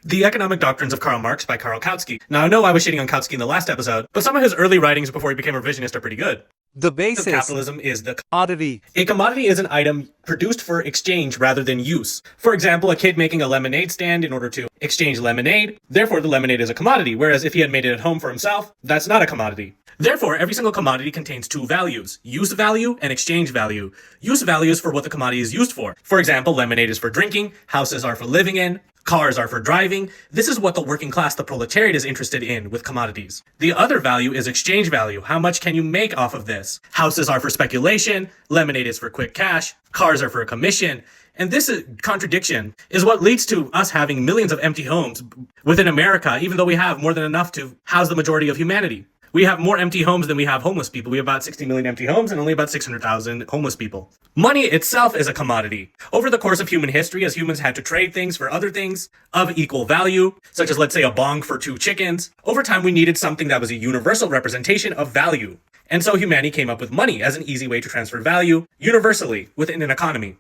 The Economic Doctrines of Karl Marx by Karl Kautsky. Now, I know I was shitting on Kautsky in the last episode, but some of his early writings before he became a revisionist are pretty good. The basis of capitalism is the commodity. A commodity is an item produced for exchange rather than use. For example, a kid making a lemonade stand in order to exchange lemonade, therefore the lemonade is a commodity, whereas if he had made it at home for himself, that's not a commodity. Therefore, every single commodity contains two values, use value and exchange value. Use value is for what the commodity is used for. For example, lemonade is for drinking, houses are for living in, cars are for driving. This is what the working class, the proletariat, is interested in with commodities. The other value is exchange value. How much can you make off of this? Houses are for speculation, lemonade is for quick cash, cars are for a commission. And this contradiction is what leads to us having millions of empty homes within America, even though we have more than enough to house the majority of humanity. We have more empty homes than we have homeless people. We have about 60 million empty homes and only about 600,000 homeless people. Money itself is a commodity. Over the course of human history, as humans had to trade things for other things of equal value, such as, let's say, a bong for 2 chickens, over time we needed something that was a universal representation of value. And so humanity came up with money as an easy way to transfer value universally within an economy.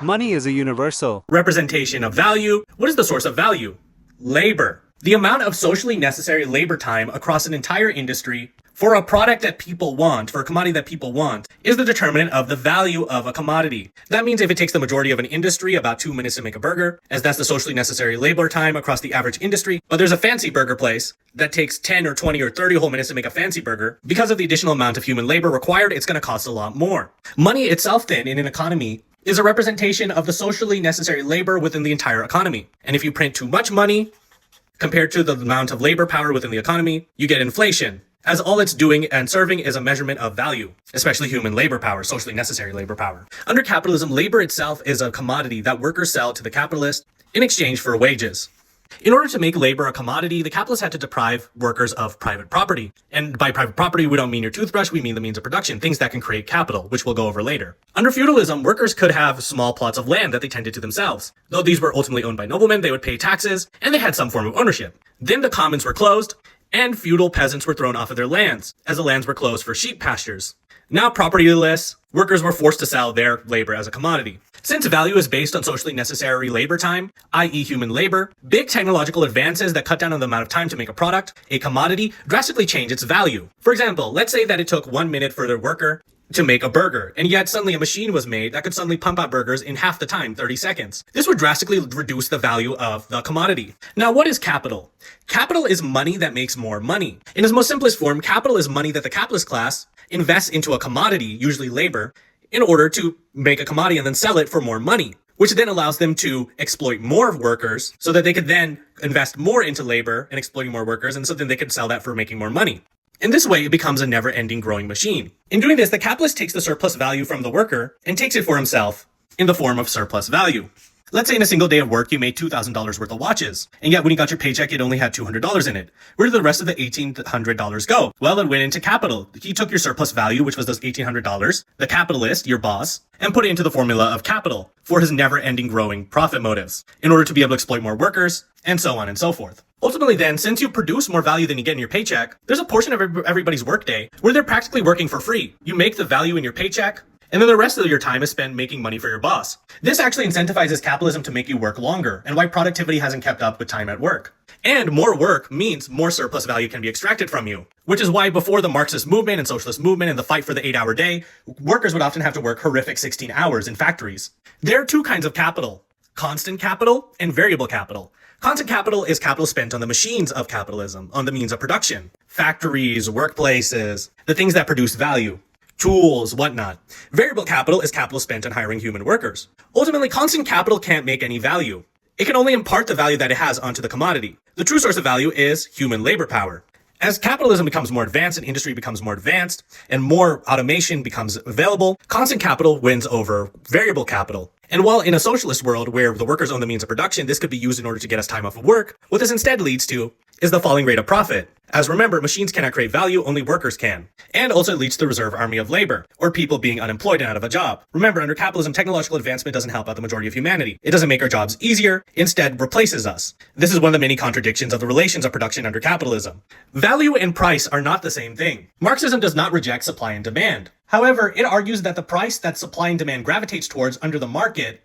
Money is a universal representation of value. What is the source of value? Labor. The amount of socially necessary labor time across an entire industry for a product that people want, for a commodity that people want, is the determinant of the value of a commodity. That means if it takes the majority of an industry about 2 minutes to make a burger, as that's the socially necessary labor time across the average industry, but there's a fancy burger place that takes 10 or 20 or 30 whole minutes to make a fancy burger, because of the additional amount of human labor required, it's going to cost a lot more. Money itself then, in an economy, is a representation of the socially necessary labor within the entire economy. And if you print too much money, compared to the amount of labor power within the economy, you get inflation, as all it's doing and serving is a measurement of value, especially human labor power, socially necessary labor power. Under capitalism, labor itself is a commodity that workers sell to the capitalist in exchange for wages. In order to make labor a commodity, the capitalists had to deprive workers of private property. And by private property, we don't mean your toothbrush, we mean the means of production, things that can create capital, which we'll go over later. Under feudalism, workers could have small plots of land that they tended to themselves. Though these were ultimately owned by noblemen, they would pay taxes, and they had some form of ownership. Then the commons were closed, and feudal peasants were thrown off of their lands, as the lands were closed for sheep pastures. Now propertyless, workers were forced to sell their labor as a commodity. Since value is based on socially necessary labor time, i.e. human labor, big technological advances that cut down on the amount of time to make a product, a commodity, drastically change its value. For example, let's say that it took 1 minute for the worker to make a burger, and yet suddenly a machine was made that could suddenly pump out burgers in half the time, 30 seconds. This would drastically reduce the value of the commodity. Now, what is capital? Capital is money that makes more money. In its most simplest form, capital is money that the capitalist class invests into a commodity, usually labor, in order to make a commodity and then sell it for more money, which then allows them to exploit more workers so that they could then invest more into labor and exploiting more workers, and so then they could sell that for making more money. In this way, it becomes a never-ending growing machine. In doing this, the capitalist takes the surplus value from the worker and takes it for himself in the form of surplus value. Let's say in a single day of work, you made $2,000 worth of watches, and yet when you got your paycheck, it only had $200 in it. Where did the rest of the $1,800 go? Well, it went into capital. He took your surplus value, which was those $1,800, the capitalist, your boss, and put it into the formula of capital for his never-ending growing profit motives, in order to be able to exploit more workers, and so on and so forth. Ultimately then, since you produce more value than you get in your paycheck, there's a portion of everybody's workday where they're practically working for free. You make the value in your paycheck, and then the rest of your time is spent making money for your boss. This actually incentivizes capitalism to make you work longer, and why productivity hasn't kept up with time at work. And more work means more surplus value can be extracted from you, which is why before the Marxist movement and socialist movement and the fight for the 8-hour day, workers would often have to work horrific 16 hours in factories. There are two kinds of capital: constant capital and variable capital. Constant capital is capital spent on the machines of capitalism, on the means of production, factories, workplaces, the things that produce value, tools, whatnot. Variable capital is capital spent on hiring human workers. Ultimately, constant capital can't make any value. It can only impart the value that it has onto the commodity. The true source of value is human labor power. As capitalism becomes more advanced and industry becomes more advanced and more automation becomes available, constant capital wins over variable capital. And while in a socialist world where the workers own the means of production, this could be used in order to get us time off of work, what this instead leads to is the falling rate of profit. As remember, machines cannot create value, only workers can. And also it leads to the reserve army of labor, or people being unemployed and out of a job. Remember, under capitalism, technological advancement doesn't help out the majority of humanity. It doesn't make our jobs easier, instead replaces us. This is one of the many contradictions of the relations of production under capitalism. Value and price are not the same thing. Marxism does not reject supply and demand. However, it argues that the price that supply and demand gravitates towards under the market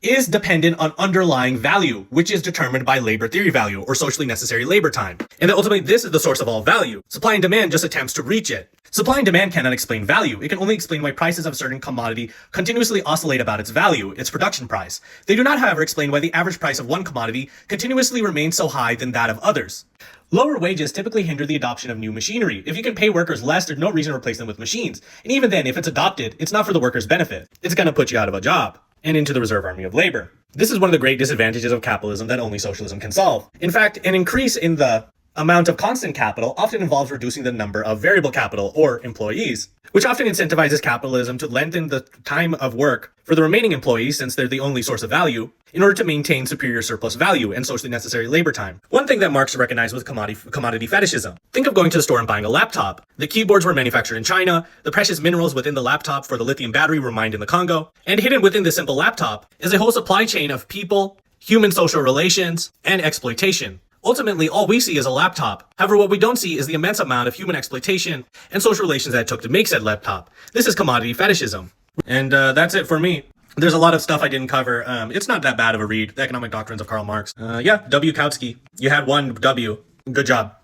is dependent on underlying value, which is determined by labor theory value, or socially necessary labor time. And that ultimately this is the source of all value. Supply and demand just attempts to reach it. Supply and demand cannot explain value. It can only explain why prices of a certain commodity continuously oscillate about its value, its production price. They do not, however, explain why the average price of one commodity continuously remains so high than that of others. Lower wages typically hinder the adoption of new machinery. If you can pay workers less, there's no reason to replace them with machines. And even then, if it's adopted, it's not for the workers' benefit. It's going to put you out of a job and into the reserve army of labor. This is one of the great disadvantages of capitalism that only socialism can solve. In fact, an increase in the amount of constant capital often involves reducing the number of variable capital, or employees, which often incentivizes capitalism to lengthen the time of work for the remaining employees, since they're the only source of value, in order to maintain superior surplus value and socially necessary labor time. One thing that Marx recognized was commodity fetishism. Think of going to the store and buying a laptop. The keyboards were manufactured in China, the precious minerals within the laptop for the lithium battery were mined in the Congo, and hidden within the simple laptop is a whole supply chain of people, human social relations, and exploitation. Ultimately, all we see is a laptop. However, what we don't see is the immense amount of human exploitation and social relations that it took to make said laptop. This is commodity fetishism. And that's it for me. There's a lot of stuff I didn't cover. It's not that bad of a read. The Economic Doctrines of Karl Marx. W. Kautsky. You had one W. Good job.